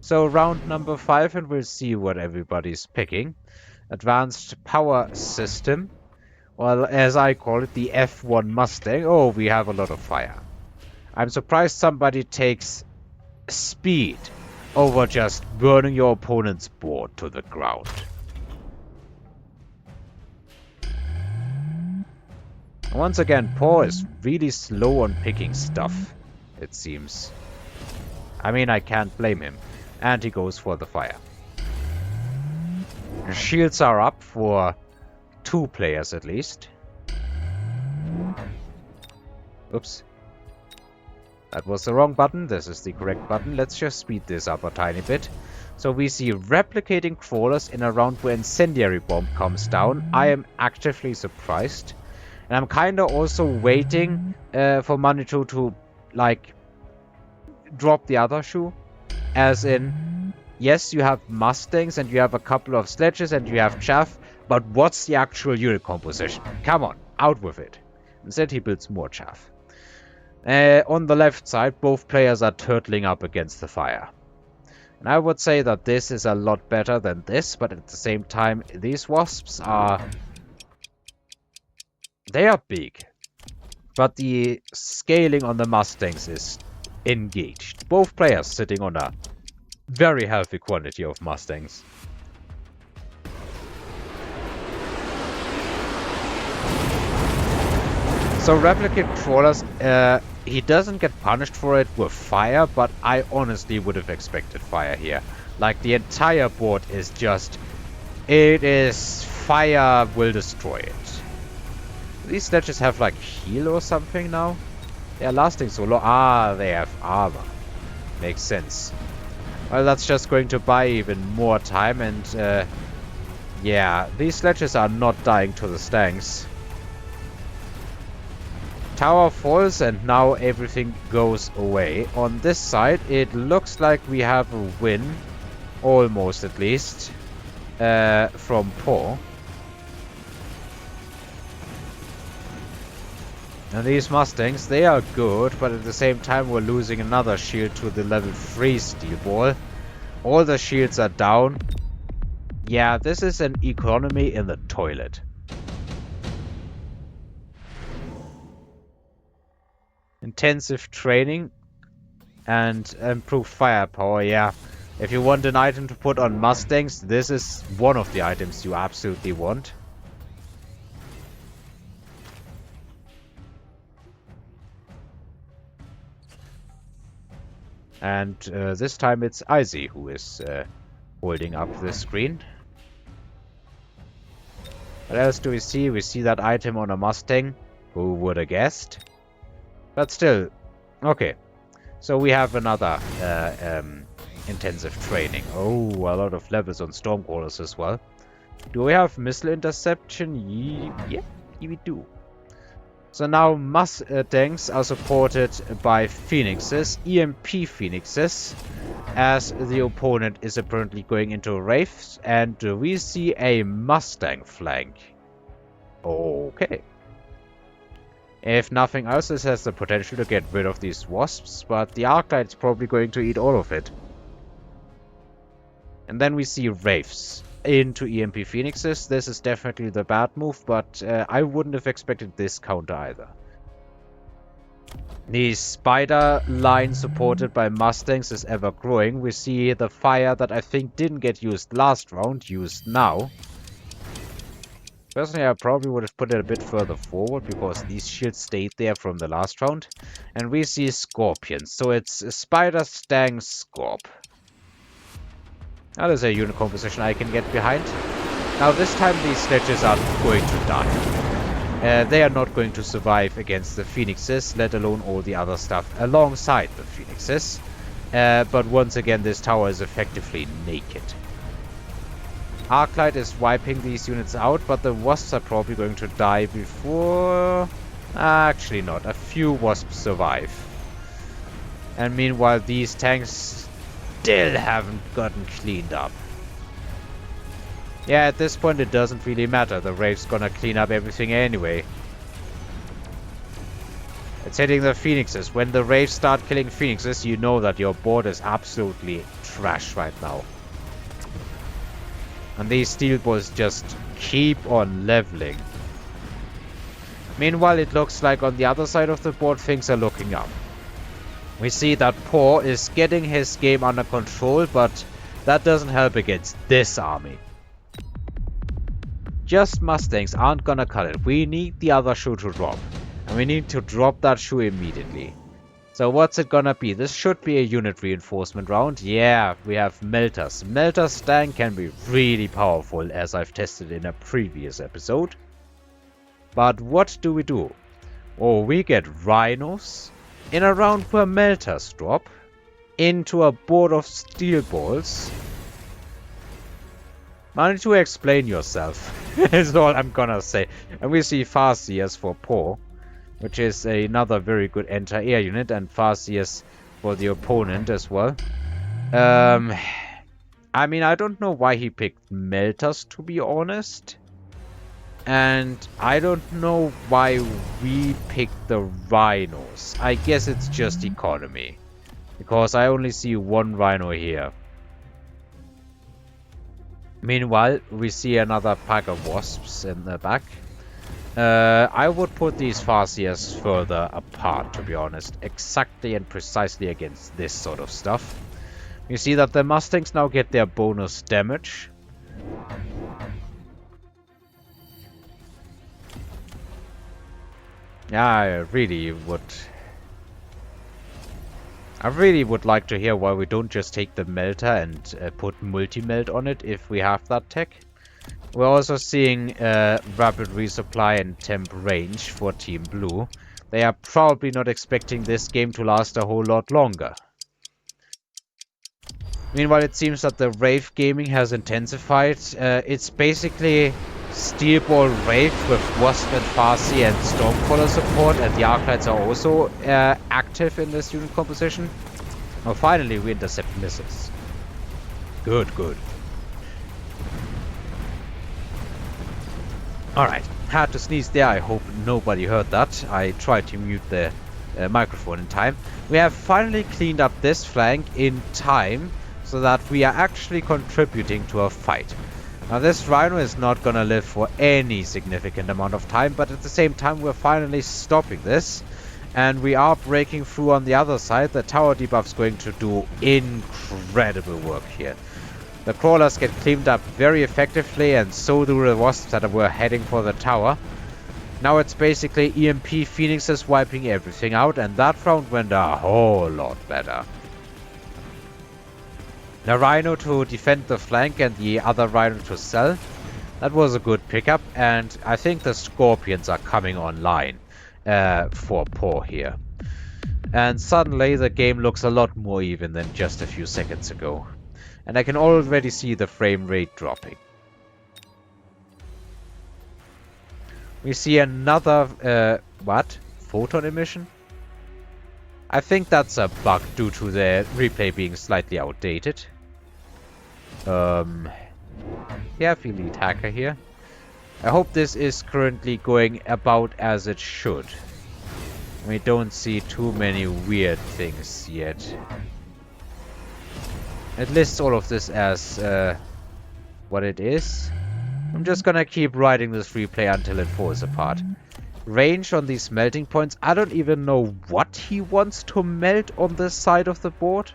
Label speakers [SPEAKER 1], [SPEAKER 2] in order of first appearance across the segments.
[SPEAKER 1] So round number 5, and we'll see what everybody's picking. Advanced Power System. Well, as I call it, the F1 Mustang. Oh, we have a lot of fire. I'm surprised somebody takes speed over just burning your opponent's board to the ground. Once again, Paul is really slow on picking stuff, it seems. I mean, I can't blame him. And he goes for the fire. The shields are up for 2 players at least. Oops. That was the wrong button. This is the correct button. Let's just speed this up a tiny bit. So we see replicating crawlers in a round where incendiary bomb comes down. I am actively surprised. And I'm kind of also waiting for Manitou to, like, drop the other shoe. As in, yes, you have Mustangs and you have a couple of sledges and you have chaff, but what's the actual unit composition? Come on, out with it. Instead, he builds more chaff. On the left side, both players are turtling up against the fire. And I would say that this is a lot better than this, but at the same time, these wasps are... They are big. But the scaling on the Mustangs is engaged. Both players sitting on a very healthy quantity of Mustangs. So replicate crawlers, he doesn't get punished for it with fire, but I honestly would have expected fire here. Like, the entire board is just... It is... Fire will destroy it. These sledges have, like, heal or something now? They are lasting so long. Ah, they have armor. Makes sense. Well, that's just going to buy even more time, and, yeah, these sledges are not dying to the Stangs. Tower falls, and now everything goes away. On this side, it looks like we have a win. Almost, at least. From Paul. And these Mustangs, they are good, but at the same time we're losing another shield to the level 3 steel ball. All the shields are down. Yeah, this is an economy in the toilet. Intensive training and improved firepower, yeah. If you want an item to put on Mustangs, this is one of the items you absolutely want. And this time it's Izzy who is holding up the screen. What else do we see? We see that item on a Mustang. Who would have guessed? But still, okay. So we have another intensive training. Oh, a lot of levels on Stormcrawlers as well. Do we have missile interception? Yeah, we do. So now Mustangs are supported by Phoenixes, EMP Phoenixes, as the opponent is apparently going into Wraiths, and we see a Mustang flank. Okay. If nothing else, this has the potential to get rid of these wasps, but the Arclight is probably going to eat all of it. And then we see Wraiths into EMP Phoenixes. This is definitely the bad move, but I wouldn't have expected this counter either. The spider line supported by Mustangs is ever growing. We see the fire that I think didn't get used last round, used now. Personally, I probably would have put it a bit further forward because these shields stayed there from the last round. And we see Scorpions. So it's Spider, Stang, Scorp. That is a unit composition I can get behind. Now this time these sledges are going to die. They are not going to survive against the Phoenixes, let alone all the other stuff alongside the Phoenixes. But once again, this tower is effectively naked. Arclight is wiping these units out, but the wasps are probably going to die before... Actually not. A few wasps survive. And meanwhile, these tanks still haven't gotten cleaned up. Yeah, at this point it doesn't really matter. The Wraith's gonna clean up everything anyway. It's hitting the phoenixes. When the Wraiths start killing phoenixes, you know that your board is absolutely trash right now. And these steel balls just keep on leveling. Meanwhile, it looks like on the other side of the board, things are looking up. We see that Paw is getting his game under control, but that doesn't help against this army. Just Mustangs aren't gonna cut it. We need the other shoe to drop. And we need to drop that shoe immediately. So what's it gonna be? This should be a unit reinforcement round. Yeah, we have Melters. Melter Stang can be really powerful, as I've tested in a previous episode. But what do we do? Oh, we get Rhinos in a round where Melters drop into a board of steel balls. Manage to explain yourself, is all I'm gonna say. And we see Farseers for Paw, which is another very good anti-air unit, and Farseers for the opponent as well. I mean, I don't know why he picked Melters, to be honest. And I don't know why we picked the Rhinos. I guess it's just economy, because I only see one Rhino here. Meanwhile, we see another pack of Wasps in the back. I would put these Farseers further apart, to be honest. Exactly and precisely against this sort of stuff. You see that the Mustangs now get their bonus damage. Yeah, I really would like to hear why we don't just take the Melter and put multi-melt on it if we have that tech. We're also seeing rapid resupply and temp range for Team Blue. They are probably not expecting this game to last a whole lot longer. Meanwhile, it seems that the Wraith gaming has intensified. It's basically Steel Ball Wraith with Wasp and Farsi and Stormcaller support, and the Arclights are also active in this unit composition. Now finally we intercept missiles. Good, good. Alright, had to sneeze there, I hope nobody heard that. I tried to mute the microphone in time. We have finally cleaned up this flank in time, so that we are actually contributing to a fight. Now this Rhino is not gonna live for any significant amount of time, but at the same time we're finally stopping this. And we are breaking through on the other side. The tower debuff's going to do incredible work here. The crawlers get cleaned up very effectively, and so do the wasps that were heading for the tower. Now it's basically EMP Phoenixes wiping everything out, and that round went a whole lot better. The Rhino to defend the flank and the other Rhino to sell. That was a good pickup, and I think the Scorpions are coming online for Paw here. And suddenly the game looks a lot more even than just a few seconds ago. And I can already see the frame rate dropping. We see another, what? Photon emission? I think that's a bug due to the replay being slightly outdated. Yeah, elite hacker here. I hope this is currently going about as it should. We don't see too many weird things yet. It lists all of this as what it is. I'm just gonna keep writing this replay until it falls apart. Range on these melting points. I don't even know what he wants to melt on this side of the board.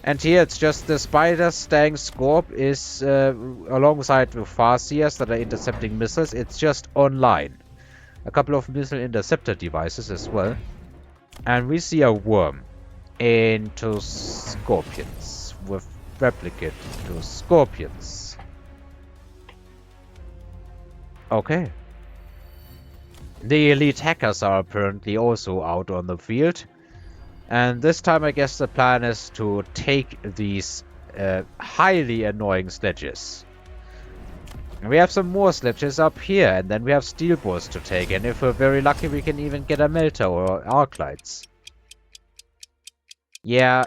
[SPEAKER 1] And here it's just the Spider Stang Scorp is alongside the Farseers that are intercepting missiles. It's just online. A couple of missile interceptor devices as well. And we see a worm into Scorpions with replicate to Scorpions. Okay. The elite hackers are apparently also out on the field. And this time I guess the plan is to take these highly annoying sledges. And we have some more sledges up here, and then we have steel balls to take, and if we're very lucky we can even get a melter or arclights. Yeah,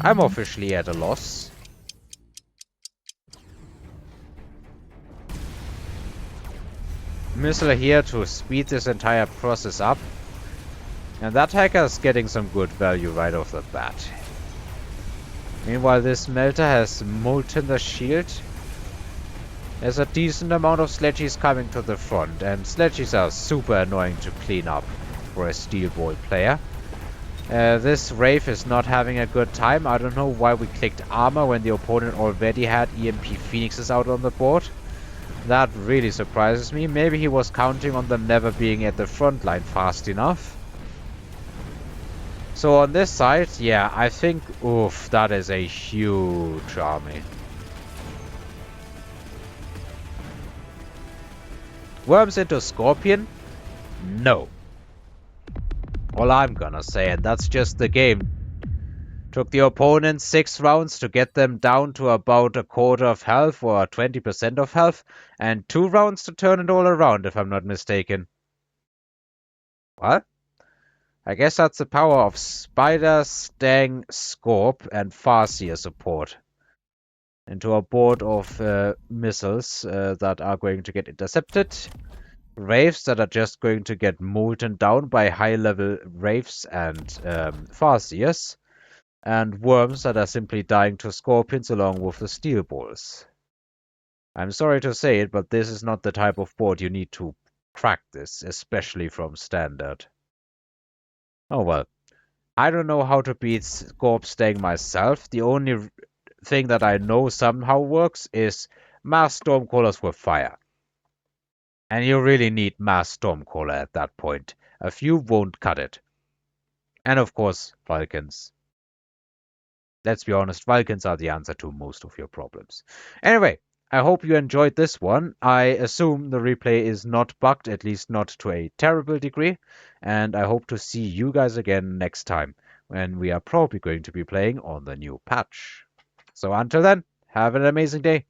[SPEAKER 1] I'm officially at a loss. missile here to speed this entire process up. And that hacker's getting some good value right off the bat. Meanwhile, this melter has molten the shield. There's a decent amount of sledgies coming to the front, and sledgies are super annoying to clean up for a steel ball player. This Wraith is not having a good time. I don't know why we clicked armor when the opponent already had EMP Phoenixes out on the board. That really surprises me. Maybe he was counting on them never being at the front line fast enough. So on this side, yeah, I think, oof, that is a huge army. Worms into Scorpion? No. All I'm gonna say, and that's just the game. Took the opponent 6 rounds to get them down to about a quarter of health or 20% of health, and 2 rounds to turn it all around, if I'm not mistaken. What? I guess that's the power of Spider, Stang, Scorp, and Farseer support. Into a board of missiles that are going to get intercepted. Wraiths that are just going to get molten down by high-level Wraiths and Farseers. And worms that are simply dying to Scorpions along with the steel balls. I'm sorry to say it, but this is not the type of board you need to crack this, especially from standard. Oh well. I don't know how to beat Scorp Stang myself. The only thing that I know somehow works is mass Stormcallers with fire. And you really need mass Stormcaller at that point. A few won't cut it. And of course, Vulcans. Let's be honest, Vulcans are the answer to most of your problems. Anyway, I hope you enjoyed this one. I assume the replay is not bugged, at least not to a terrible degree. And I hope to see you guys again next time, when we are probably going to be playing on the new patch. So until then, have an amazing day.